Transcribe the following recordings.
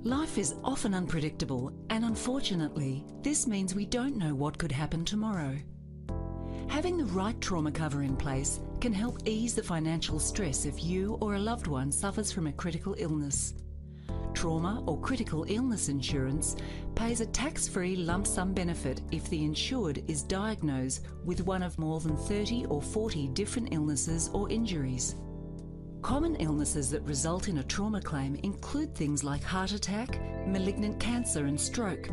Life is often unpredictable, and unfortunately, this means we don't know what could happen tomorrow. Having the right trauma cover in place can help ease the financial stress if you or a loved one suffers from a critical illness. Trauma or critical illness insurance pays a tax-free lump sum benefit if the insured is diagnosed with one of more than 30 or 40 different illnesses or injuries. Common illnesses that result in a trauma claim include things like heart attack, malignant cancer and stroke,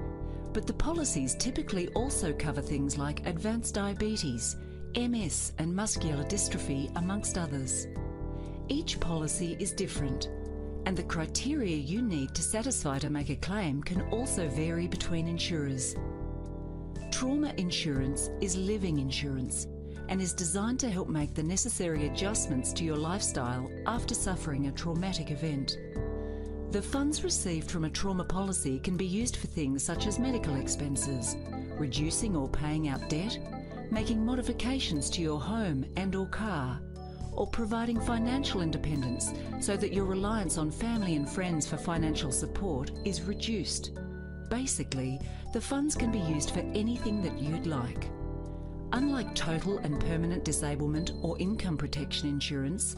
but the policies typically also cover things like advanced diabetes, MS and muscular dystrophy, amongst others. Each policy is different, and the criteria you need to satisfy to make a claim can also vary between insurers. Trauma insurance is living insurance and is designed to help make the necessary adjustments to your lifestyle after suffering a traumatic event. The funds received from a trauma policy can be used for things such as medical expenses, reducing or paying out debt, making modifications to your home and/or car, or providing financial independence so that your reliance on family and friends for financial support is reduced. Basically, the funds can be used for anything that you'd like. Unlike total and permanent disablement or income protection insurance,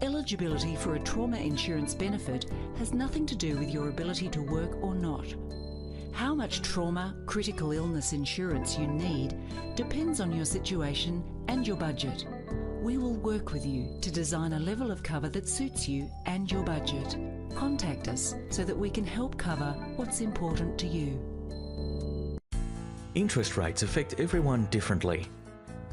eligibility for a trauma insurance benefit has nothing to do with your ability to work or not. How much trauma, critical illness insurance you need depends on your situation and your budget. We will work with you to design a level of cover that suits you and your budget. Contact us so that we can help cover what's important to you. Interest rates affect everyone differently.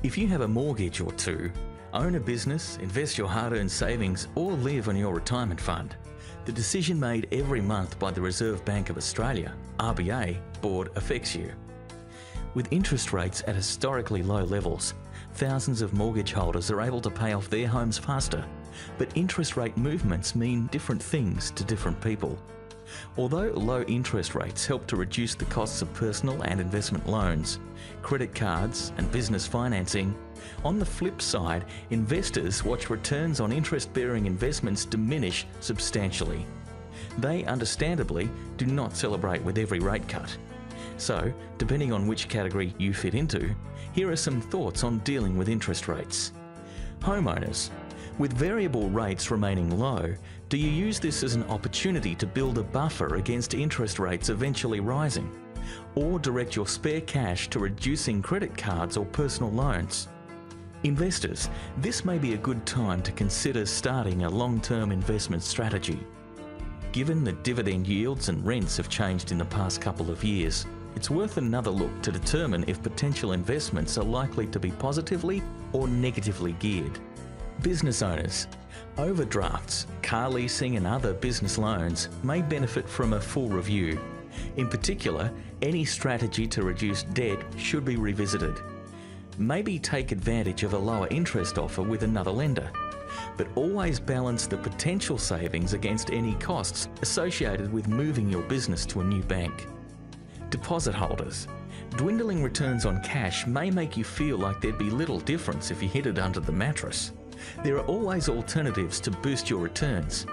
If you have a mortgage or two, own a business, invest your hard-earned savings, or live on your retirement fund, the decision made every month by the Reserve Bank of Australia, RBA, board affects you. With interest rates at historically low levels, thousands of mortgage holders are able to pay off their homes faster, but interest rate movements mean different things to different people. Although low interest rates help to reduce the costs of personal and investment loans, credit cards and business financing, on the flip side, investors watch returns on interest-bearing investments diminish substantially. They understandably do not celebrate with every rate cut. So, depending on which category you fit into, here are some thoughts on dealing with interest rates. Homeowners. With variable rates remaining low, do you use this as an opportunity to build a buffer against interest rates eventually rising? Or direct your spare cash to reducing credit cards or personal loans? Investors, this may be a good time to consider starting a long-term investment strategy. Given that dividend yields and rents have changed in the past couple of years, it's worth another look to determine if potential investments are likely to be positively or negatively geared. Business owners. Overdrafts, car leasing and other business loans may benefit from a full review. In particular, any strategy to reduce debt should be revisited. Maybe take advantage of a lower interest offer with another lender, but always balance the potential savings against any costs associated with moving your business to a new bank. Deposit holders. Dwindling returns on cash may make you feel like there'd be little difference if you hid it under the mattress. There are always alternatives to boost your returns,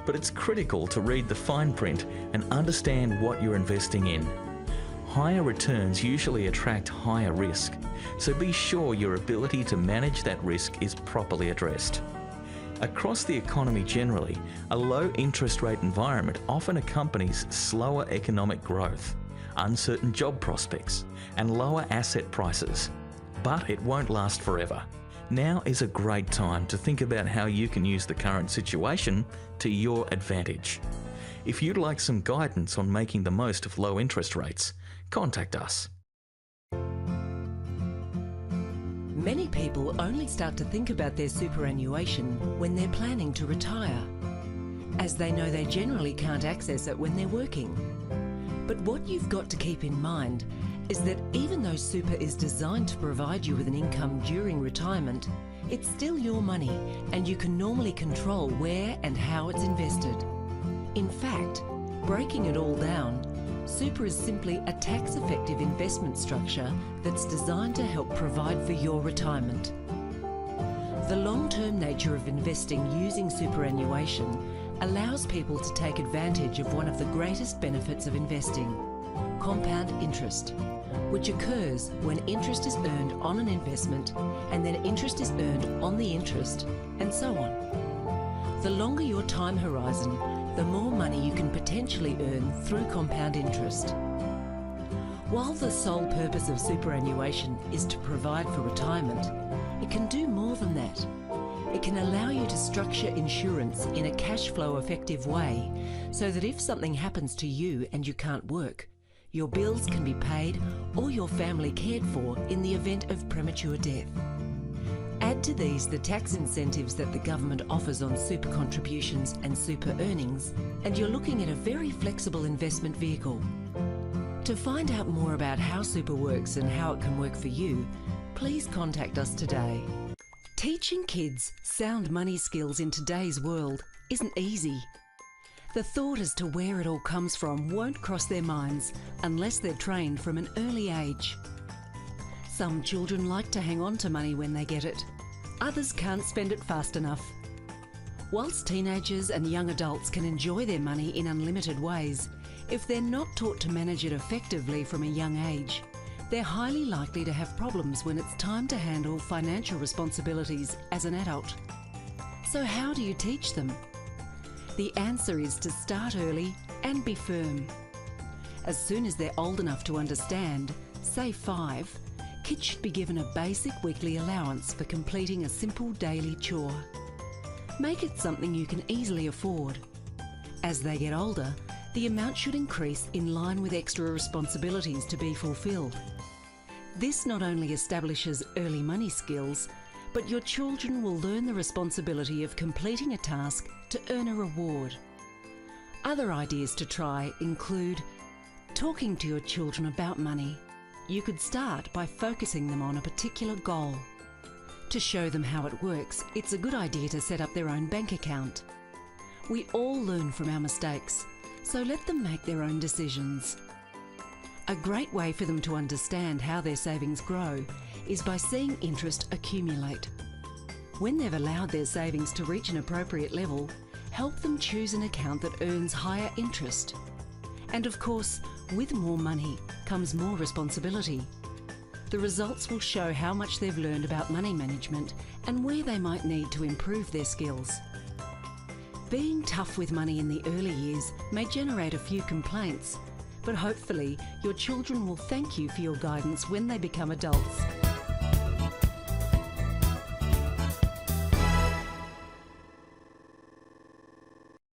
but it's critical to read the fine print and understand what you're investing in. Higher returns usually attract higher risk, so be sure your ability to manage that risk is properly addressed. Across the economy generally, a low interest rate environment often accompanies slower economic growth, uncertain job prospects, and lower asset prices. But it won't last forever. Now is a great time to think about how you can use the current situation to your advantage. If you'd like some guidance on making the most of low interest rates, contact us. Many people only start to think about their superannuation when they're planning to retire, as they know they generally can't access it when they're working. But what you've got to keep in mind is that even though super is designed to provide you with an income during retirement, it's still your money and you can normally control where and how it's invested. In fact, breaking it all down, super is simply a tax-effective investment structure that's designed to help provide for your retirement. The long-term nature of investing using superannuation allows people to take advantage of one of the greatest benefits of investing, compound interest, which occurs when interest is earned on an investment and then interest is earned on the interest, and so on. The longer your time horizon, the more money you can potentially earn through compound interest. While the sole purpose of superannuation is to provide for retirement, it can do more than that. It can allow you to structure insurance in a cash flow effective way so that if something happens to you and you can't work, your bills can be paid or your family cared for in the event of premature death. Add to these the tax incentives that the government offers on super contributions and super earnings, and you're looking at a very flexible investment vehicle. To find out more about how super works and how it can work for you, please contact us today. Teaching kids sound money skills in today's world isn't easy. The thought as to where it all comes from won't cross their minds unless they're trained from an early age. Some children like to hang on to money when they get it. Others can't spend it fast enough. Whilst teenagers and young adults can enjoy their money in unlimited ways, if they're not taught to manage it effectively from a young age, they're highly likely to have problems when it's time to handle financial responsibilities as an adult. So how do you teach them? The answer is to start early and be firm. As soon as they're old enough to understand, say 5, kids should be given a basic weekly allowance for completing a simple daily chore. Make it something you can easily afford. As they get older, the amount should increase in line with extra responsibilities to be fulfilled. This not only establishes early money skills, but your children will learn the responsibility of completing a task to earn a reward. Other ideas to try include talking to your children about money. You could start by focusing them on a particular goal. To show them how it works, it's a good idea to set up their own bank account. We all learn from our mistakes, so let them make their own decisions. A great way for them to understand how their savings grow is by seeing interest accumulate. When they've allowed their savings to reach an appropriate level, help them choose an account that earns higher interest. And of course, with more money comes more responsibility. The results will show how much they've learned about money management and where they might need to improve their skills. Being tough with money in the early years may generate a few complaints, but hopefully your children will thank you for your guidance when they become adults.